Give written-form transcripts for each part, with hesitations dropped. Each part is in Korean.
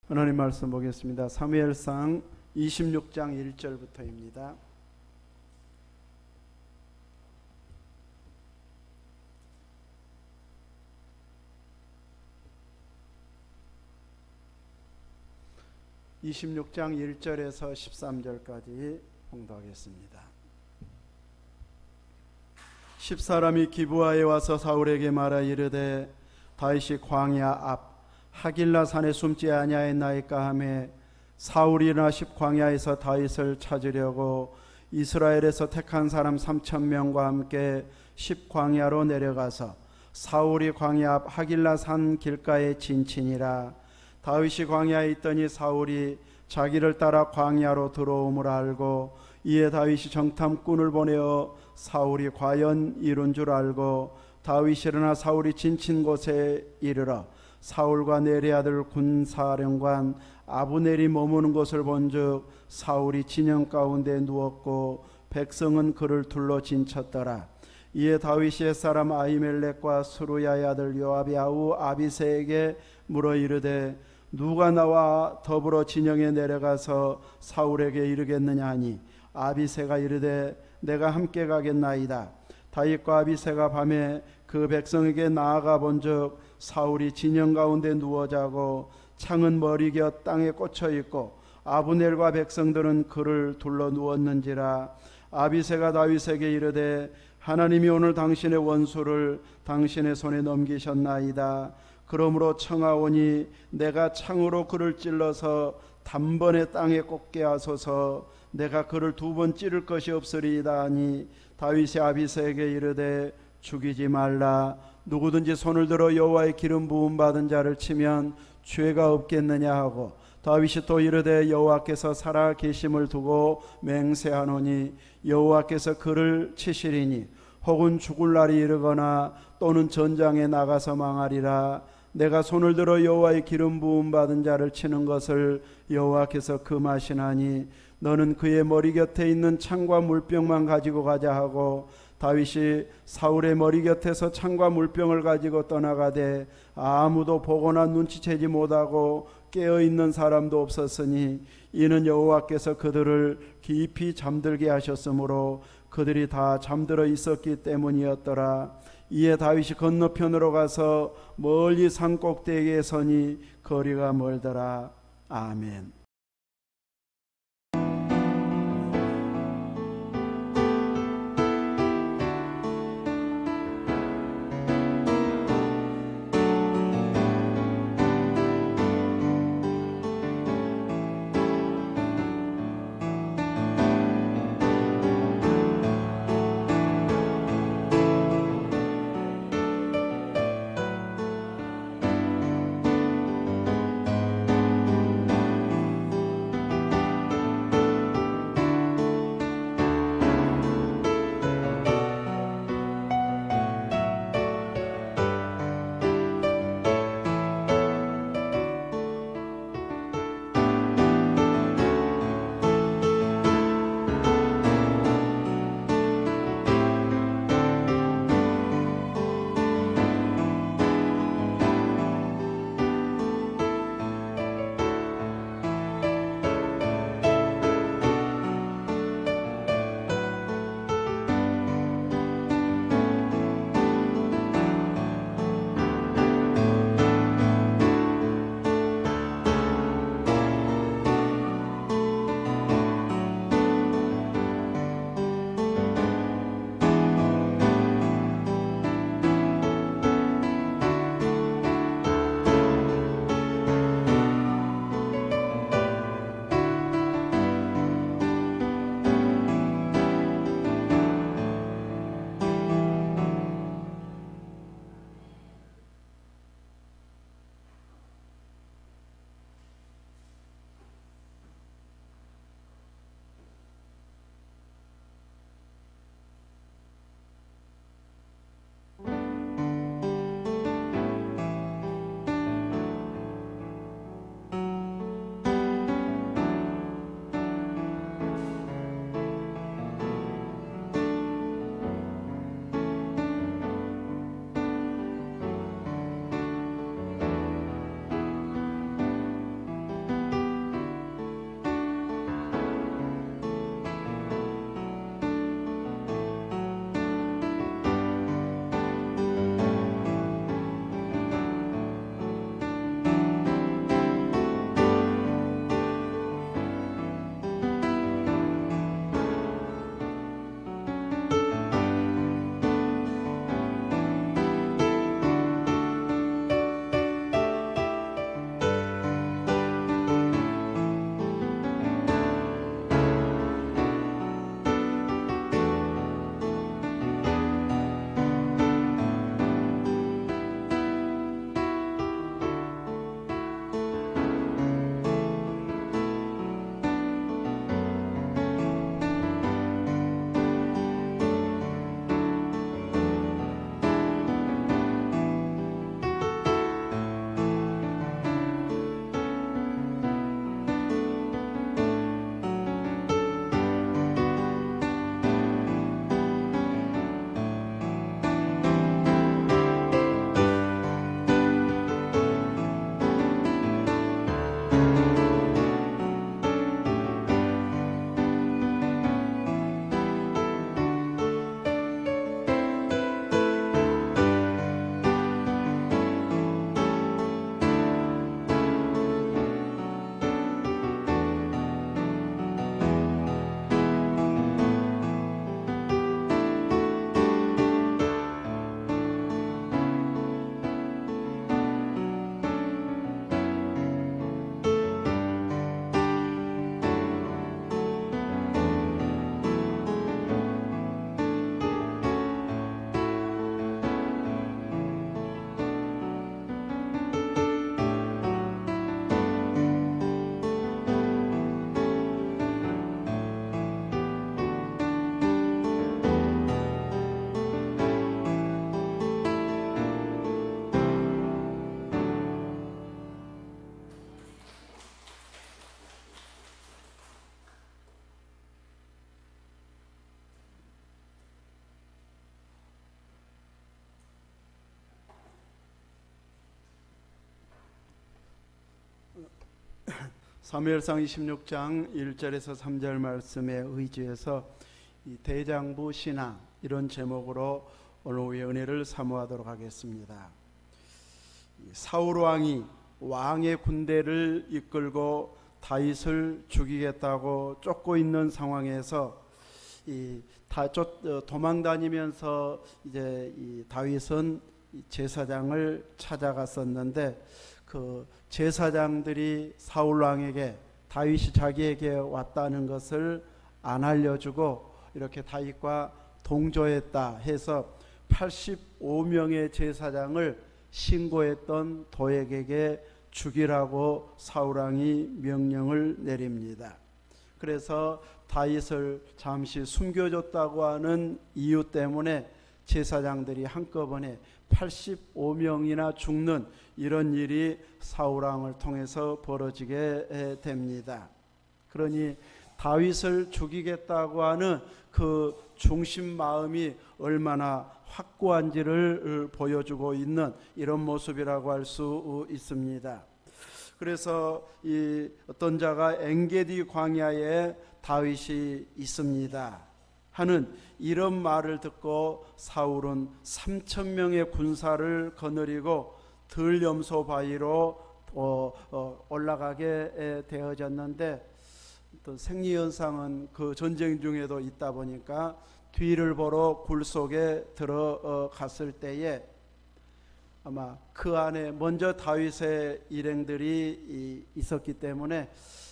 하나님 말씀 보겠습니다. 사무엘상 26장 1절부터입니다. (26장 1절에서 13절까지) 봉독하겠습니다. 10사람이 기브아에 와서 사울에게 말하 이르되 다윗이 광야 앞 하길라 산에 숨지 아니하였나이까 하며 사울이 일어나 광야에서 다윗을 찾으려고 이스라엘에서 택한 사람 3,000명과 함께 광야로 내려가서 사울이 광야 앞 하길라 산 길가에 진친이라. 다윗이 광야에 있더니 사울이 자기를 따라 광야로 들어옴을 알고 이에 다윗이 정탐꾼을 보내어 사울이 과연 이룬 줄 알고 다윗이 일어나 사울이 진친 곳에 이르러 사울과 네리 아들 군사령관 아브넬이 머무는 것을 본즉 사울이 진영 가운데 누웠고 백성은 그를 둘러 진쳤더라. 이에 다윗이 옛사람 아히멜렉과 스루야의 아들 요압이 아우 아비새에게 물어 이르되 누가 나와 더불어 진영에 내려가서 사울에게 이르겠느냐 하니 아비새가 이르되 내가 함께 가겠나이다. 다윗과 아비새가 밤에 그 백성에게 나아가 본즉 사울이 진영 가운데 누워 자고 창은 머리곁 땅에 꽂혀 있고 아브넬과 백성들은 그를 둘러 누웠는지라. 아비새가 다윗에게 이르되 하나님이 오늘 당신의 원수를 당신의 손에 넘기셨나이다. 그러므로 청하오니 내가 창으로 그를 찔러서 단번에 땅에 꽂게 하소서. 내가 그를 2번 찌를 것이 없으리이다 하니 다윗이 아비새에게 이르되 죽이지 말라. 누구든지 손을 들어 여호와의 기름 부음 받은 자를 치면 죄가 없겠느냐 하고 다윗이 또 이르되 여호와께서 살아 계심을 두고 맹세하노니 여호와께서 그를 치시리니 혹은 죽을 날이 이르거나 또는 전장에 나가서 망하리라. 내가 손을 들어 여호와의 기름 부음 받은 자를 치는 것을 여호와께서 금하시나니 너는 그의 머리 곁에 있는 창과 물병만 가지고 가자 하고 다윗이 사울의 머리 곁에서 창과 물병을 가지고 떠나가되 아무도 보거나 눈치채지 못하고 깨어있는 사람도 없었으니 이는 여호와께서 그들을 깊이 잠들게 하셨으므로 그들이 다 잠들어 있었기 때문이었더라. 이에 다윗이 건너편으로 가서 멀리 산 꼭대기에 서니 거리가 멀더라. 아멘. 사무엘상 26장 1절에서 3절 말씀에 의지해서 이 대장부 신앙 이런 제목으로 오늘 우리의 은혜를 사모하도록 하겠습니다. 사울 왕이 왕의 군대를 이끌고 다윗을 죽이겠다고 쫓고 있는 상황에서 도망 다니면서 이제 이 다윗은 제사장을 찾아갔었는데 그 제사장들이 사울 왕에게 다윗이 자기에게 왔다는 것을 안 알려주고 이렇게 다윗과 동조했다 해서 85명의 제사장을 신고했던 도액에게 죽이라고 사울 왕이 명령을 내립니다. 그래서 다윗을 잠시 숨겨줬다고 하는 이유 때문에 제사장들이 한꺼번에 85명이나 죽는 이런 일이 사울 왕을 통해서 벌어지게 됩니다. 그러니 다윗을 죽이겠다고 하는 그 중심 마음이 얼마나 확고한지를 보여주고 있는 이런 모습이라고 할 수 있습니다. 그래서 이 어떤 자가 엔게디 광야에 다윗이 있습니다 하는 이런 말을 듣고 사울은 3,000명의 군사를 거느리고 들염소 바위로 올라가게 되어졌는데 또 생리현상은 그 전쟁 중에도 있다 보니까 뒤를 보러 굴 속에 들어갔을 때에 아마 그 안에 먼저 다윗의 일행들이 있었기 때문에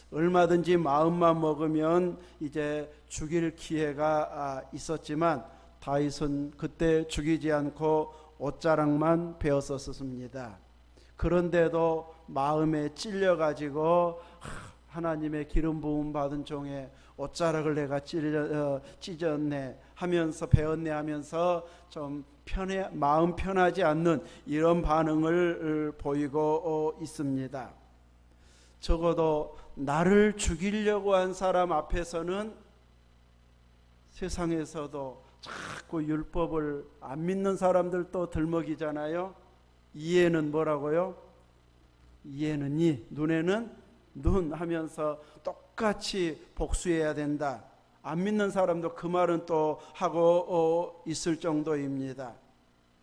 얼마든지 마음만 먹으면 이제 죽일 기회가 있었지만 다윗은 그때 죽이지 않고 옷자락만 베었었습니다. 그런데도 마음에 찔려가지고 하나님의 기름 부음 받은 종의 옷자락을 내가 찢었네 하면서 베었네 하면서 좀 마음 편하지 않는 이런 반응을 보이고 있습니다. 적어도 나를 죽이려고 한 사람 앞에서는 세상에서도 자꾸 율법을 안 믿는 사람들도 들먹이잖아요. 이에는 뭐라고요? 이에는 이, 눈에는 눈 하면서 똑같이 복수해야 된다. 안 믿는 사람도 그 말은 또 하고 있을 정도입니다.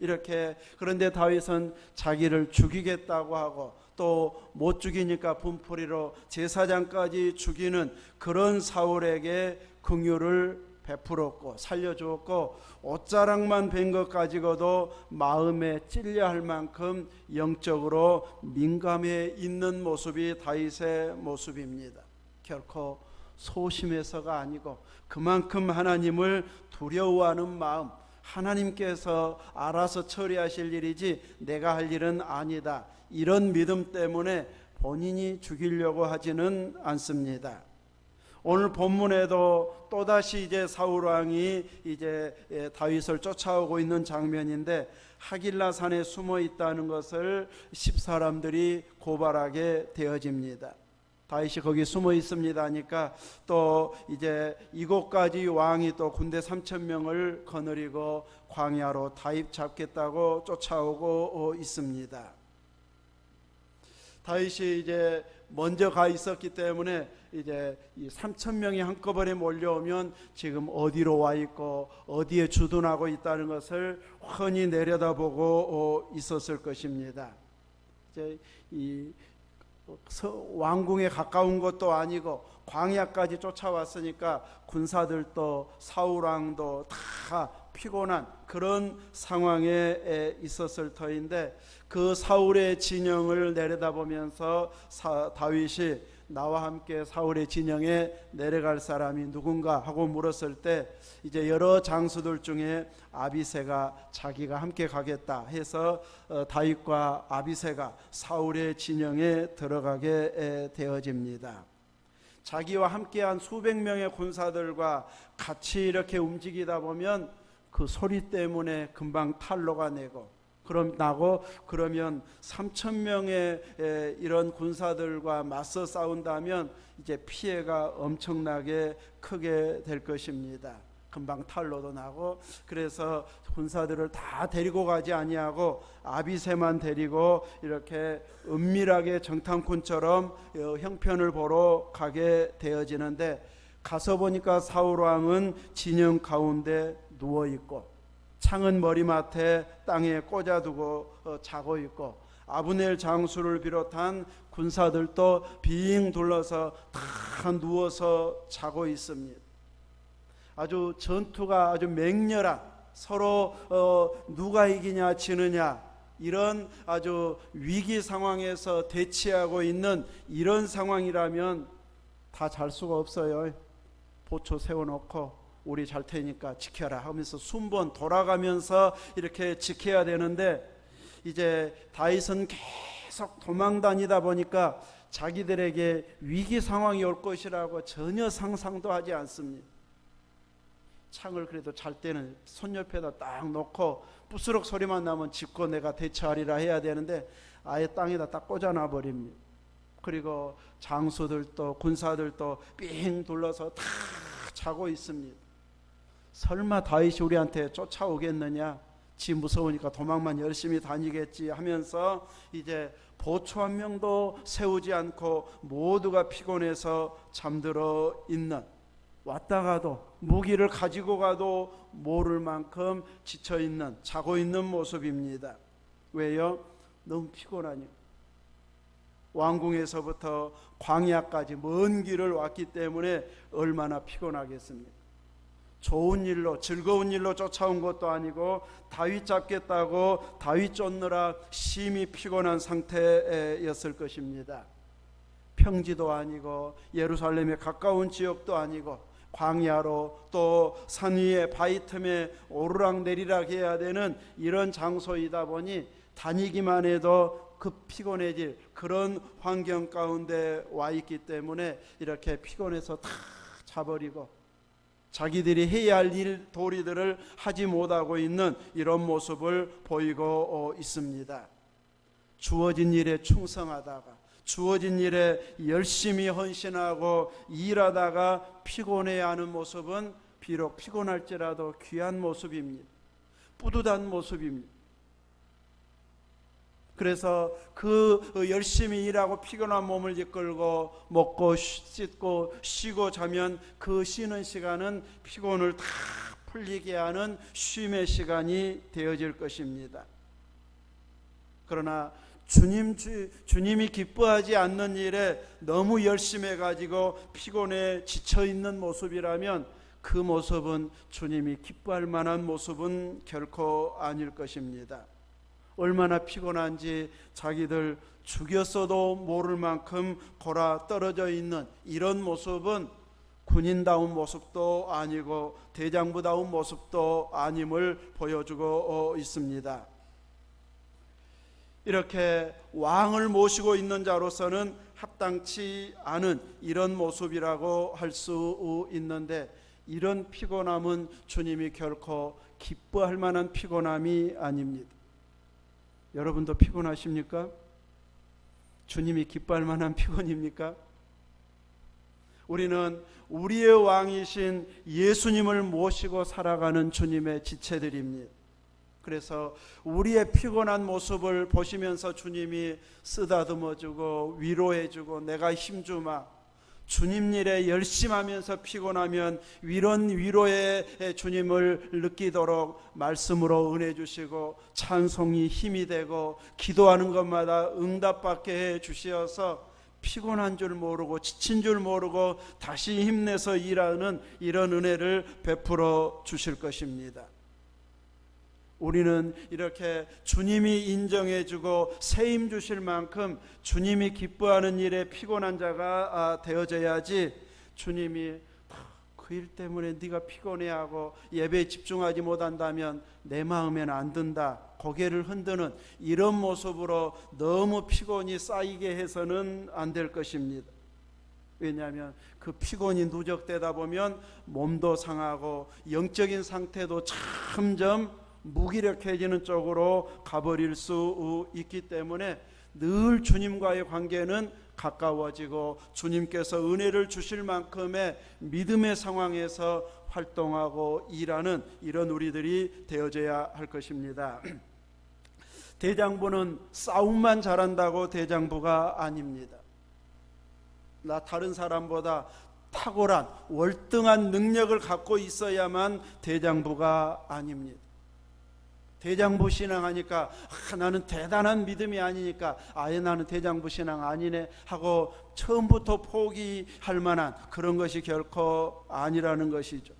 이렇게 그런데 다윗은 자기를 죽이겠다고 하고 또 못 죽이니까 분풀이로 제사장까지 죽이는 그런 사울에게 긍휼을 베풀었고 살려주었고 옷자락만 벤 것 가지고도 마음에 찔려 할 만큼 영적으로 민감해 있는 모습이 다윗의 모습입니다. 결코 소심해서가 아니고 그만큼 하나님을 두려워하는 마음, 하나님께서 알아서 처리하실 일이지 내가 할 일은 아니다, 이런 믿음 때문에 본인이 죽이려고 하지는 않습니다. 오늘 본문에도 또다시 이제 사울 왕이 이제 다윗을 쫓아오고 있는 장면인데 하길라 산에 숨어 있다는 것을 10사람들이 고발하게 되어집니다. 다윗이 거기 숨어 있습니다 하니까 또 이제 이곳까지 왕이 또 군대 3,000명을 거느리고 광야로 다윗 잡겠다고 쫓아오고 있습니다. 다윗이 이제 먼저 가 있었기 때문에 이제 이 3,000명이 한꺼번에 몰려오면 지금 어디로 와 있고 어디에 주둔하고 있다는 것을 훤히 내려다보고 있었을 것입니다. 이제 이 왕궁에 가까운 것도 아니고 광야까지 쫓아왔으니까 군사들도 사울 왕도 다 피곤한 그런 상황에 있었을 터인데 그 사울의 진영을 내려다보면서 다윗이 나와 함께 사울의 진영에 내려갈 사람이 누군가 하고 물었을 때 이제 여러 장수들 중에 아비새가 자기가 함께 가겠다 해서 다윗과 아비새가 사울의 진영에 들어가게 되어집니다. 자기와 함께한 수백 명의 군사들과 같이 이렇게 움직이다 보면 그 소리 때문에 금방 탈로가 내고 그러면 3,000명의 이런 군사들과 맞서 싸운다면 이제 피해가 엄청나게 크게 될 것입니다. 금방 탈로도 나고, 그래서 군사들을 다 데리고 가지 아니하고 아비새만 데리고 이렇게 은밀하게 정탐꾼처럼 형편을 보러 가게 되어지는데, 가서 보니까 사울 왕은 진영 가운데 누워 있고 창은 머리맡에 땅에 꽂아두고 자고 있고, 아브넬 장수를 비롯한 군사들도 빙 둘러서 다 누워서 자고 있습니다. 아주 전투가 아주 맹렬한, 서로 누가 이기냐 지느냐 이런 아주 위기 상황에서 대치하고 있는 이런 상황이라면 다 잘 수가 없어요. 보초 세워놓고 우리 잘 테니까 지켜라 하면서 순번 돌아가면서 이렇게 지켜야 되는데, 이제 다윗은 계속 도망 다니다 보니까 자기들에게 위기 상황이 올 것이라고 전혀 상상도 하지 않습니다. 창을 그래도 잘 때는 손 옆에다 딱 놓고 부스럭 소리만 나면 짚고 내가 대처하리라 해야 되는데, 아예 땅에다 딱 꽂아놔 버립니다. 그리고 장수들도 군사들도 삥 둘러서 다 자고 있습니다. 설마 다윗이 우리한테 쫓아오겠느냐, 지 무서우니까 도망만 열심히 다니겠지 하면서 이제 보초 한 명도 세우지 않고 모두가 피곤해서 잠들어 있는, 왔다가도 무기를 가지고 가도 모를 만큼 지쳐 있는, 자고 있는 모습입니다. 왜요? 너무 피곤하니. 왕궁에서부터 광야까지 먼 길을 왔기 때문에 얼마나 피곤하겠습니까? 좋은 일로, 즐거운 일로 쫓아온 것도 아니고 다윗 잡겠다고 다윗 쫓느라 심히 피곤한 상태였을 것입니다. 평지도 아니고 예루살렘에 가까운 지역도 아니고 광야로, 또 산 위에 바위 틈에 오르락내리락 해야 되는 이런 장소이다 보니 다니기만 해도 급 피곤해질 그런 환경 가운데 와 있기 때문에 이렇게 피곤해서 다 자버리고 자기들이 해야 할 일 도리들을 하지 못하고 있는 이런 모습을 보이고 있습니다. 주어진 일에 충성하다가, 주어진 일에 열심히 헌신하고 일하다가 피곤해야 하는 모습은 비록 피곤할지라도 귀한 모습입니다. 뿌듯한 모습입니다. 그래서 그 열심히 일하고 피곤한 몸을 이끌고 먹고 씻고 쉬고 자면 그 쉬는 시간은 피곤을 다 풀리게 하는 쉼의 시간이 되어질 것입니다. 그러나 주님이 기뻐하지 않는 일에 너무 열심히 해가지고 피곤해 지쳐있는 모습이라면 그 모습은 주님이 기뻐할 만한 모습은 결코 아닐 것입니다. 얼마나 피곤한지 자기들 죽였어도 모를 만큼 골아 떨어져 있는 이런 모습은 군인다운 모습도 아니고 대장부다운 모습도 아님을 보여주고 있습니다. 이렇게 왕을 모시고 있는 자로서는 합당치 않은 이런 모습이라고 할 수 있는데, 이런 피곤함은 주님이 결코 기뻐할 만한 피곤함이 아닙니다. 여러분도 피곤하십니까? 주님이 기뻐할 만한 피곤입니까? 우리는 우리의 왕이신 예수님을 모시고 살아가는 주님의 지체들입니다. 그래서 우리의 피곤한 모습을 보시면서 주님이 쓰다듬어주고 위로해주고 내가 힘주마, 주님 일에 열심하면서 피곤하면 이런 위로의 주님을 느끼도록 말씀으로 은혜 주시고 찬송이 힘이 되고 기도하는 것마다 응답받게 해 주시어서 피곤한 줄 모르고 지친 줄 모르고 다시 힘내서 일하는 이런 은혜를 베풀어 주실 것입니다. 우리는 이렇게 주님이 인정해주고 세임 주실 만큼 주님이 기뻐하는 일에 피곤한 자가 되어져야지, 주님이 그 일 때문에 네가 피곤해하고 예배에 집중하지 못한다면 내 마음에는 안 든다, 고개를 흔드는 이런 모습으로 너무 피곤이 쌓이게 해서는 안 될 것입니다. 왜냐하면 그 피곤이 누적되다 보면 몸도 상하고 영적인 상태도 점점 무기력해지는 쪽으로 가버릴 수 있기 때문에 늘 주님과의 관계는 가까워지고 주님께서 은혜를 주실 만큼의 믿음의 상황에서 활동하고 일하는 이런 우리들이 되어져야 할 것입니다. 대장부는 싸움만 잘한다고 대장부가 아닙니다. 나 다른 사람보다 탁월한 월등한 능력을 갖고 있어야만 대장부가 아닙니다. 대장부 신앙하니까 나는 대단한 믿음이 아니니까 아예 나는 대장부 신앙 아니네 하고 처음부터 포기할 만한 그런 것이 결코 아니라는 것이죠.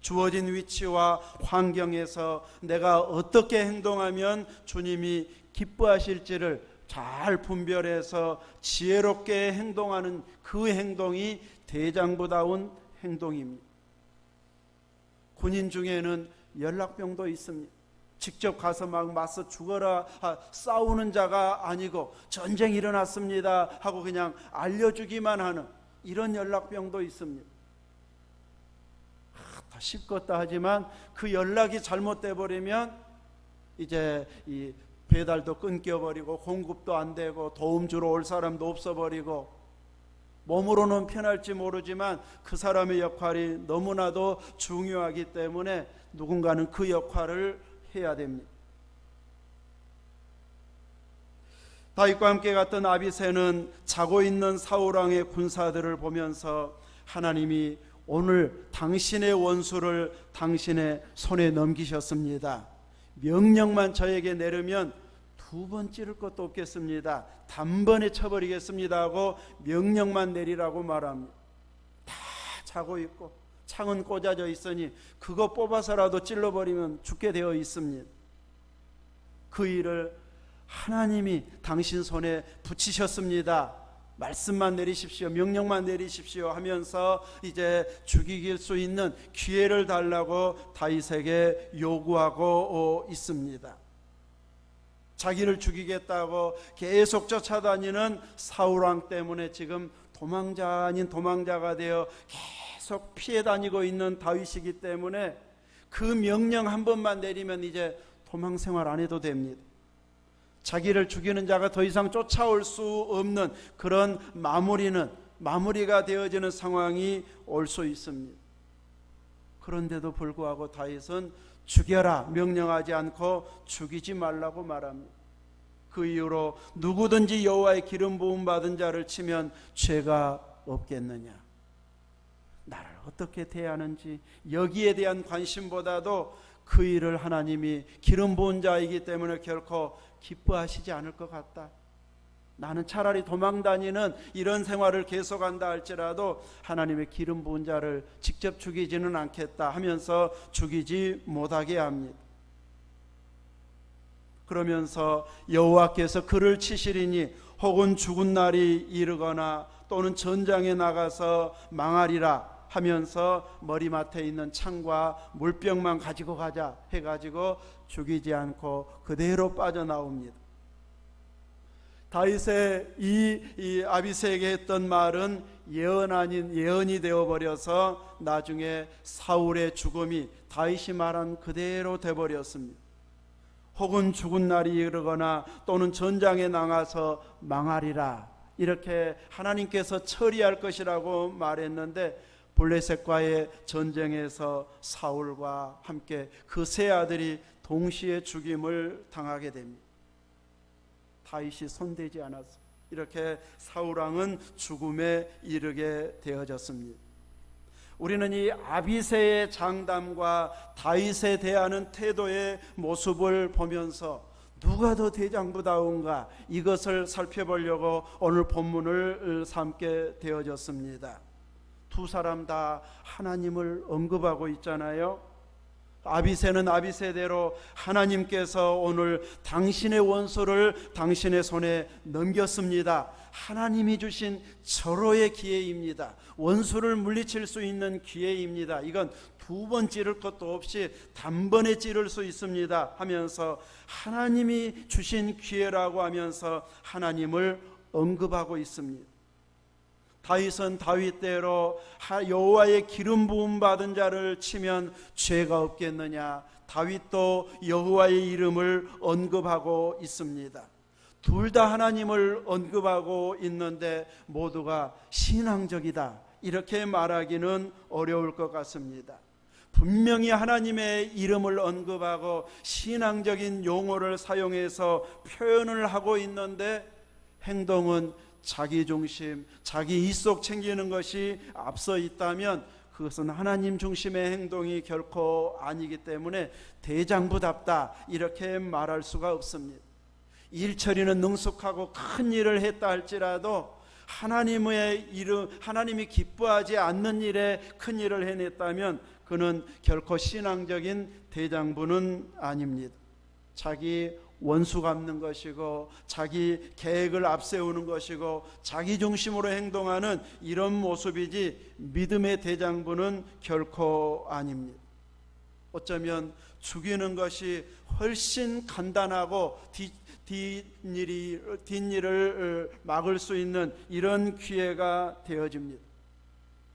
주어진 위치와 환경에서 내가 어떻게 행동하면 주님이 기뻐하실지를 잘 분별해서 지혜롭게 행동하는 그 행동이 대장부다운 행동입니다. 군인 중에는 연락병도 있습니다. 직접 가서 막 맞서 죽어라 싸우는 자가 아니고 전쟁이 일어났습니다 하고 그냥 알려주기만 하는 이런 연락병도 있습니다. 다 쉽겠다 하지만 그 연락이 잘못돼 버리면 이제 이 배달도 끊겨버리고 공급도 안 되고 도움 주러 올 사람도 없어버리고 몸으로는 편할지 모르지만 그 사람의 역할이 너무나도 중요하기 때문에 누군가는 그 역할을 해야 됩니다. 다윗과 함께 갔던 아비새는 자고 있는 사울왕의 군사들을 보면서 하나님이 오늘 당신의 원수를 당신의 손에 넘기셨습니다. 명령만 저에게 내리면 두 번 찌를 것도 없겠습니다. 단번에 쳐버리겠습니다 하고 명령만 내리라고 말합니다. 다 자고 있고 창은 꽂아져 있으니 그거 뽑아서라도 찔러버리면 죽게 되어 있습니다. 그 일을 하나님이 당신 손에 붙이셨습니다. 말씀만 내리십시오, 명령만 내리십시오 하면서 이제 죽이길 수 있는 기회를 달라고 다윗에게 요구하고 있습니다. 자기를 죽이겠다고 계속 쫓아다니는 사울왕 때문에 지금 도망자 아닌 도망자가 되어 계속 피해 다니고 있는 다윗이기 때문에 그 명령 한 번만 내리면 이제 도망 생활 안 해도 됩니다. 자기를 죽이는 자가 더 이상 쫓아올 수 없는 그런 마무리가 되어지는 상황이 올 수 있습니다. 그런데도 불구하고 다윗은 죽여라 명령하지 않고 죽이지 말라고 말합니다. 그 이후로 누구든지 여호와의 기름 부음 받은 자를 치면 죄가 없겠느냐, 나를 어떻게 대하는지 여기에 대한 관심보다도 그 일을 하나님이 기름 부은 자이기 때문에 결코 기뻐하시지 않을 것 같다. 나는 차라리 도망다니는 이런 생활을 계속한다 할지라도 하나님의 기름 부은 자를 직접 죽이지는 않겠다 하면서 죽이지 못하게 합니다. 그러면서 여호와께서 그를 치시리니 혹은 죽은 날이 이르거나 또는 전장에 나가서 망하리라 하면서 머리맡에 있는 창과 물병만 가지고 가자 해가지고 죽이지 않고 그대로 빠져나옵니다. 다윗의 이 아비새에게 했던 말은 예언 아닌 예언이 되어버려서 나중에 사울의 죽음이 다윗이 말한 그대로 되어버렸습니다. 혹은 죽은 날이 이르거나 또는 전장에 나가서 망하리라 이렇게 하나님께서 처리할 것이라고 말했는데 블레셋과의 전쟁에서 사울과 함께 그 세 아들이 동시에 죽임을 당하게 됩니다. 다윗이 손대지 않았습니다. 이렇게 사울왕은 죽음에 이르게 되어졌습니다. 우리는 이 아비새의 장담과 다윗에 대하는 태도의 모습을 보면서 누가 더 대장부다운가 이것을 살펴보려고 오늘 본문을 삼게 되어졌습니다. 두 사람 다 하나님을 언급하고 있잖아요. 아비새는 아비새대로 하나님께서 오늘 당신의 원수를 당신의 손에 넘겼습니다. 하나님이 주신 절호의 기회입니다. 원수를 물리칠 수 있는 기회입니다. 이건 두 번 찌를 것도 없이 단번에 찌를 수 있습니다 하면서 하나님이 주신 기회라고 하면서 하나님을 언급하고 있습니다. 다윗은 다윗대로 여호와의 기름 부음 받은 자를 치면 죄가 없겠느냐, 다윗도 여호와의 이름을 언급하고 있습니다. 둘 다 하나님을 언급하고 있는데 모두가 신앙적이다 이렇게 말하기는 어려울 것 같습니다. 분명히 하나님의 이름을 언급하고 신앙적인 용어를 사용해서 표현을 하고 있는데 행동은 자기 중심, 자기 이속 챙기는 것이 앞서 있다면 그것은 하나님 중심의 행동이 결코 아니기 때문에 대장부답다 이렇게 말할 수가 없습니다. 일처리는 능숙하고 큰 일을 했다 할지라도 하나님의 이름, 하나님이 기뻐하지 않는 일에 큰 일을 해냈다면 그는 결코 신앙적인 대장부는 아닙니다. 자기 원수 갚는 것이고 자기 계획을 앞세우는 것이고 자기 중심으로 행동하는 이런 모습이지 믿음의 대장부는 결코 아닙니다. 어쩌면 죽이는 것이 훨씬 간단하고 뒷일을 막을 수 있는 이런 기회가 되어집니다.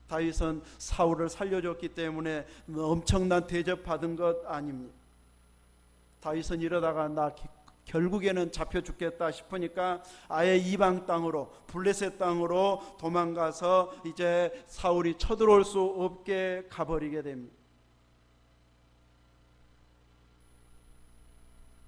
다윗은 사울을 살려줬기 때문에 엄청난 대접받은 것 아닙니다. 다윗은 이러다가 나 결국에는 잡혀 죽겠다 싶으니까 아예 이방 땅으로 블레셋 땅으로 도망가서 이제 사울이 쳐들어올 수 없게 가버리게 됩니다.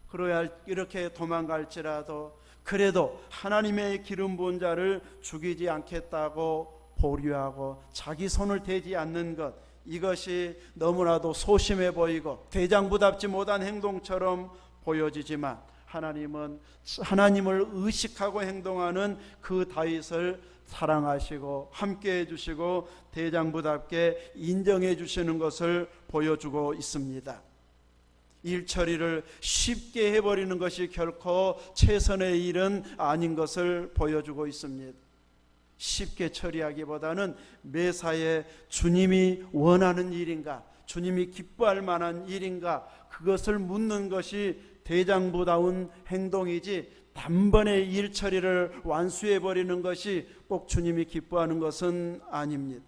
그러야 이렇게 도망갈지라도 그래도 하나님의 기름 부은 자를 죽이지 않겠다고 보류하고 자기 손을 대지 않는 것, 이것이 너무나도 소심해 보이고 대장부답지 못한 행동처럼 보여지지만 하나님은 하나님을 의식하고 행동하는 그 다윗을 사랑하시고 함께해 주시고 대장부답게 인정해 주시는 것을 보여주고 있습니다. 일처리를 쉽게 해버리는 것이 결코 최선의 일은 아닌 것을 보여주고 있습니다. 쉽게 처리하기보다는 매사에 주님이 원하는 일인가, 주님이 기뻐할 만한 일인가, 그것을 묻는 것이 대장부다운 행동이지 단번에 일 처리를 완수해버리는 것이 꼭 주님이 기뻐하는 것은 아닙니다.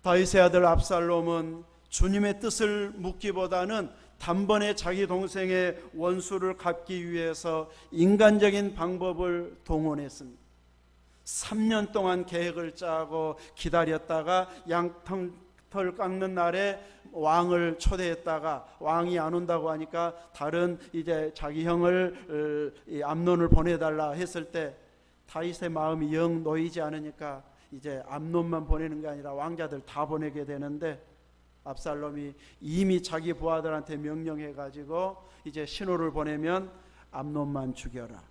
다윗의 아들 압살롬은 주님의 뜻을 묻기보다는 단번에 자기 동생의 원수를 갚기 위해서 인간적인 방법을 동원했습니다. 3년 동안 계획을 짜고 기다렸다가 양털 깎는 날에 왕을 초대했다가 왕이 안 온다고 하니까 다른 이제 자기 형을 암논을 보내달라 했을 때 다윗의 마음이 영 놓이지 않으니까 이제 암논만 보내는 게 아니라 왕자들 다 보내게 되는데 압살롬이 이미 자기 부하들한테 명령해 가지고 이제 신호를 보내면 암논만 죽여라.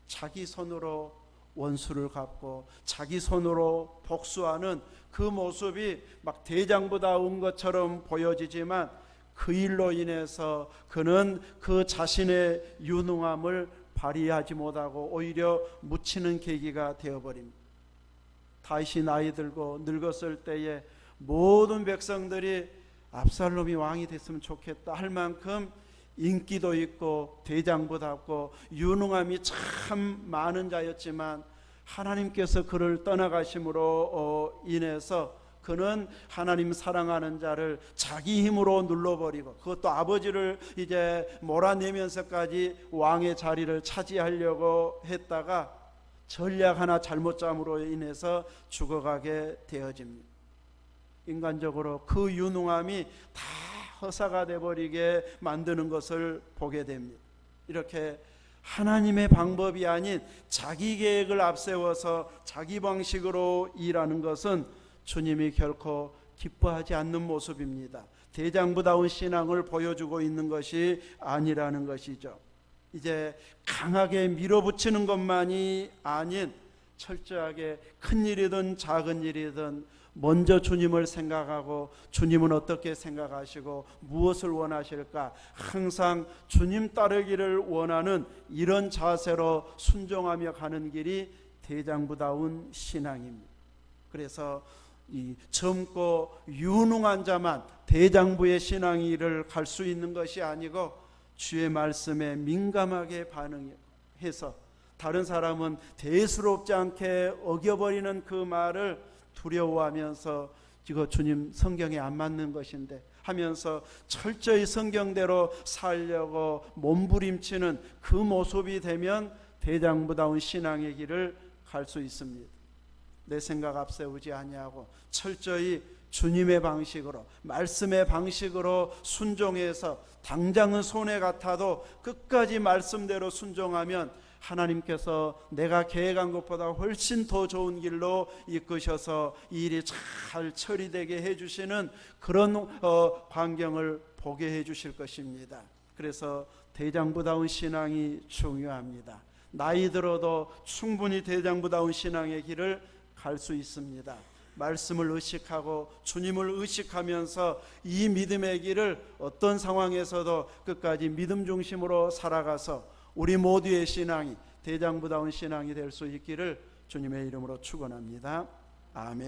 자기 손으로 원수를 갚고 자기 손으로 복수하는 그 모습이 막 대장부다운 것처럼 보여지지만 그 일로 인해서 그는 그 자신의 유능함을 발휘하지 못하고 오히려 묻히는 계기가 되어버립니다. 다윗이 나이 들고 늙었을 때에 모든 백성들이 압살롬이 왕이 됐으면 좋겠다 할 만큼 인기도 있고 대장부답고 유능함이 참 많은 자였지만 하나님께서 그를 떠나가심으로 인해서 그는 하나님 사랑하는 자를 자기 힘으로 눌러버리고 그것도 아버지를 이제 몰아내면서까지 왕의 자리를 차지하려고 했다가 전략 하나 잘못 짬으로 인해서 죽어가게 되어집니다. 인간적으로 그 유능함이 다 허사가 되어버리게 만드는 것을 보게 됩니다. 이렇게 하나님의 방법이 아닌 자기 계획을 앞세워서 자기 방식으로 일하는 것은 주님이 결코 기뻐하지 않는 모습입니다. 대장부다운 신앙을 보여주고 있는 것이 아니라는 것이죠. 이제 강하게 밀어붙이는 것만이 아닌 철저하게 큰 일이든 작은 일이든 먼저 주님을 생각하고 주님은 어떻게 생각하시고 무엇을 원하실까 항상 주님 따르기를 원하는 이런 자세로 순종하며 가는 길이 대장부다운 신앙입니다. 그래서 이 젊고 유능한 자만 대장부의 신앙일을 갈 수 있는 것이 아니고 주의 말씀에 민감하게 반응해서 다른 사람은 대수롭지 않게 어겨버리는 그 말을 두려워하면서 이거 주님 성경에 안 맞는 것인데 하면서 철저히 성경대로 살려고 몸부림치는 그 모습이 되면 대장부다운 신앙의 길을 갈 수 있습니다. 내 생각 앞세우지 아니하고 철저히 주님의 방식으로, 말씀의 방식으로 순종해서 당장은 손해 같아도 끝까지 말씀대로 순종하면 하나님께서 내가 계획한 것보다 훨씬 더 좋은 길로 이끄셔서 이 일이 잘 처리되게 해주시는 그런 광경을 보게 해주실 것입니다. 그래서 대장부다운 신앙이 중요합니다. 나이 들어도 충분히 대장부다운 신앙의 길을 갈 수 있습니다. 말씀을 의식하고 주님을 의식하면서 이 믿음의 길을 어떤 상황에서도 끝까지 믿음 중심으로 살아가서 우리 모두의 신앙이 대장부다운 신앙이 될 수 있기를 주님의 이름으로 축원합니다. 아멘.